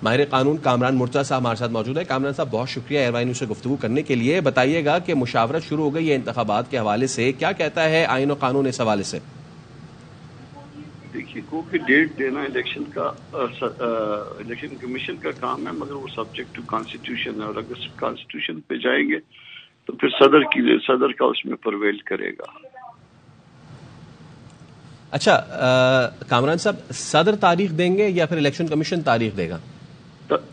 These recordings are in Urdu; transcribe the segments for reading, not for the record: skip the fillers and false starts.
ماہر قانون کامران مرتضیٰ صاحب ہمارے ساتھ موجود ہے. کامران صاحب بہت شکریہ ایئر نیوز سے گفتگو کرنے کے لیے. بتائیے گا کہ مشاورت شروع ہو گئی ہے انتخابات کے حوالے سے، کیا کہتا ہے آئین و قانون اس حوالے سے؟ دیکھیے کیونکہ ڈیٹ دینا الیکشن کا الیکشن کمیشن کا کام ہے، مگر وہ سبجیکٹ ٹو کانسٹیٹیوشن ہے، اور اگر کانسٹیٹیوشن پہ جائیں گے تو پھر صدر کا اس میں پرویل کرے گا. اچھا کامران صاحب، صدر تاریخ دیں گے یا پھر الیکشن کمیشن تاریخ دے گا؟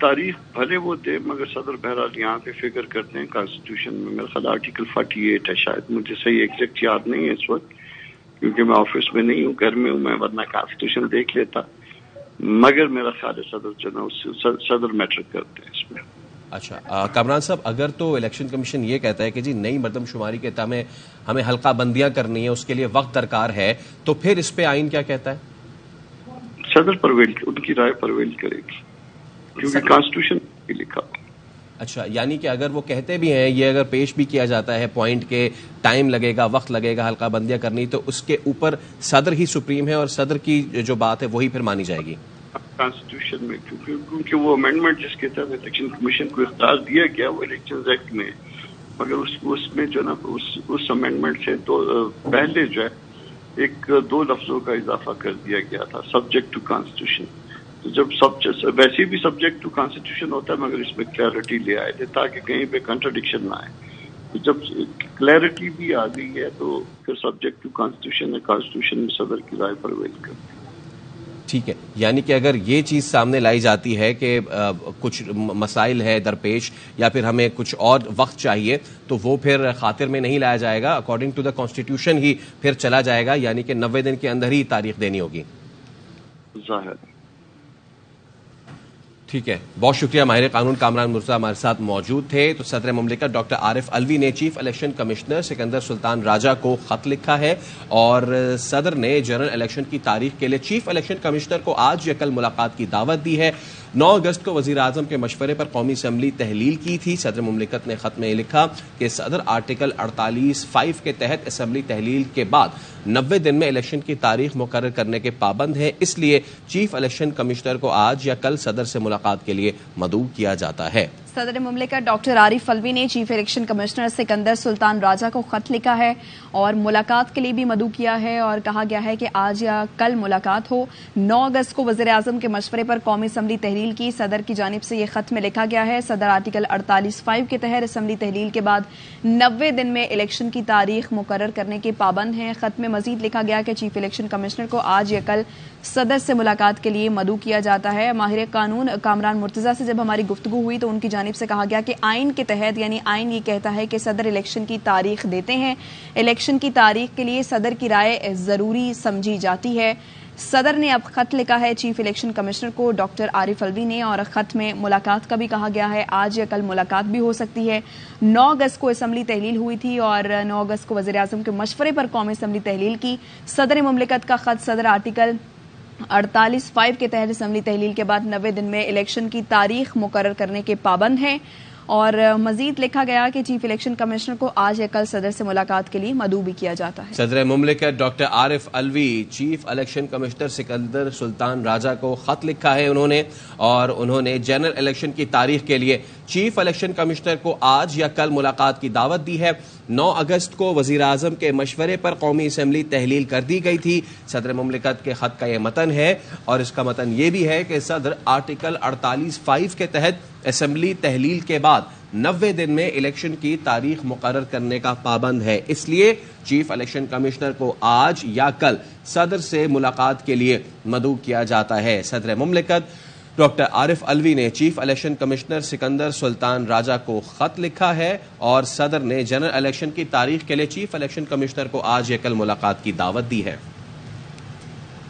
تاریخ بھلے وہ دے، مگر صدر بہرحال یہاں پہ فکر کرتے ہیں کانسٹیٹیوشن میں. میرا خیال آرٹیکل 48 ہے، شاید مجھے صحیح ایگزیکٹ یاد نہیں ہے اس وقت کیونکہ میں آفس میں نہیں ہوں، گھر میں ہوں میں، ورنہ کانسٹیٹیوشن دیکھ لیتا. مگر میرا خیال ہے صدر جو نا صدر میٹر کرتے ہیں اس میں. اچھا کامران صاحب، اگر تو الیکشن کمیشن یہ کہتا ہے کہ جی نئی مردم شماری کے تحت ہمیں حلقہ بندیاں کرنی ہے، اس کے لیے وقت درکار ہے، تو پھر اس پہ آئین کیا کہتا ہے؟ صدر پرویل، ان کی رائے پرویل کرے گی کیونکہ کانسٹیٹیوشن لکھا. اچھا، یعنی کہ اگر وہ کہتے بھی ہیں، یہ اگر پیش بھی کیا جاتا ہے پوائنٹ کے ٹائم لگے گا، وقت لگے گا حلقہ بندیاں کرنی، تو اس کے اوپر صدر ہی سپریم ہے اور صدر کی جو بات ہے وہی پھر مانی جائے گی کانسٹیٹیوشن میں، کیونکہ وہ امینڈمنٹ جس کے تحت الیکشن کمیشن کو اختیار دیا گیا وہ الیکشن ایکٹ میں، مگر اس میں جو نا اس امینڈمنٹ سے پہلے جو ہے 2 لفظوں کا اضافہ کر دیا گیا تھا، سبجیکٹ ٹو کانسٹیٹیوشن. تو جب ویسے بھی سبجیکٹ ٹو کانسٹیٹیوشن ہوتا ہے، مگر اس میں کلیئرٹی لے آئے تھے تاکہ کہیں پہ کنٹرڈکشن نہ آئے. تو جب کلیئرٹی بھی آ گئی ہے تو پھر سبجیکٹ ٹو کانسٹیٹیوشن ہے، کانسٹیٹیوشن میں صدر کی رائے پرویل کرتی ہے. ٹھیک ہے، یعنی کہ اگر یہ چیز سامنے لائی جاتی ہے کہ کچھ مسائل ہے درپیش یا پھر ہمیں کچھ اور وقت چاہیے، تو وہ پھر خاطر میں نہیں لایا جائے گا، اکارڈنگ ٹو دا کانسٹیٹیوشن ہی پھر چلا جائے گا، یعنی کہ 90 دن کے اندر ہی تاریخ دینی ہوگی. ظاہر. ٹھیک ہے، بہت شکریہ. ماہر قانون کامران مرتضیٰ ہمارے ساتھ موجود تھے. تو صدر مملکت ڈاکٹر عارف الوی نے chief election commissioner Sikandar Sultan Raja کو خط لکھا ہے اور صدر نے جنرل الیکشن کی تاریخ کے لیے چیف الیکشن کمشنر کو آج یا کل ملاقات کی دعوت دی ہے. 9 اگست کو وزیر اعظم کے مشورے پر قومی اسمبلی تحلیل کی تھی. صدر مملکت نے خط میں لکھا کہ صدر آرٹیکل 48(5) کے تحت اسمبلی تحلیل کے بعد 90 دن میں الیکشن کی تاریخ مقرر کرنے کے پابند ہیں، اس لیے چیف الیکشن کمشنر کو آج یا کل صدر سے ملاقات کے لیے مدعو کیا جاتا ہے. صدر مملکت ڈاکٹر عارف الوی نے chief election commissioner Sikandar Sultan Raja کو خط لکھا ہے اور ملاقات کے لیے بھی مدعو کیا ہے اور کہا گیا ہے کہ آج یا کل ملاقات ہو. 9 اگست کو وزیر اعظم کے مشورے پر قومی اسمبلی تحلیل کی. صدر کی جانب سے یہ خط میں لکھا گیا ہے صدر آرٹیکل 48(5) کے تحت اسمبلی تحلیل کے بعد 90 دن میں الیکشن کی تاریخ مقرر کرنے کے پابند ہیں. خط میں مزید لکھا گیا کہ چیف الیکشن کمشنر کو آج یا کل صدر سے ملاقات کے لیے مدعو کیا جاتا ہے. ماہر قانون کامران مرتضیٰ سے جب ہماری گفتگو ہوئی تو ان کی جانب سے کہا گیا کہ آئین کے تحت، یعنی آئین یہ کہتا ہے کہ صدر الیکشن کی تاریخ دیتے ہیں، الیکشن کی تاریخ کے لیے صدر کی رائے ضروری سمجھی جاتی ہے. صدر نے اب خط لکھا ہے چیف الیکشن کمشنر کو ڈاکٹر عارف الوی نے اور خط میں ملاقات کا بھی کہا گیا ہے. آج یا کل ملاقات بھی ہو سکتی ہے. 9 اگست کو اسمبلی تحلیل ہوئی تھی اور 9 اگست کو وزیر اعظم کے مشورے پر قومی اسمبلی تحلیل کی. صدر مملکت کا خط صدر آرٹیکل 48(5) کے تحت اسمبلی تحلیل کے بعد 90 دن میں الیکشن کی تاریخ مقرر کرنے کے پابند ہیں اور مزید لکھا گیا کہ چیف الیکشن کمشنر کو آج یا کل صدر سے ملاقات کے لیے مدعو بھی کیا جاتا ہے. صدر مملکت doctor Arif Alvi chief election commissioner Sikandar Sultan Raja کو خط لکھا ہے انہوں نے جنرل الیکشن کی تاریخ کے لیے چیف الیکشن کمشنر کو آج یا کل ملاقات کی دعوت دی ہے. 9 اگست کو وزیر اعظم کے مشورے پر قومی اسمبلی تحلیل کر دی گئی تھی. صدر مملکت کے خط کا یہ متن ہے اور اس کا متن یہ بھی ہے کہ صدر آرٹیکل 48(5) کے تحت اسمبلی تحلیل کے بعد 90 دن میں الیکشن کی تاریخ مقرر کرنے کا پابند ہے، اس لیے چیف الیکشن کمشنر کو آج یا کل صدر سے ملاقات کے لیے مدعو کیا جاتا ہے. صدر مملکت ڈاکٹر عارف الوی نے chief election commissioner Sikandar Sultan Raja کو خط لکھا ہے اور صدر نے جنرل الیکشن کی تاریخ کے لیے چیف الیکشن کمشنر کو آج یا کل ملاقات کی دعوت دی ہے.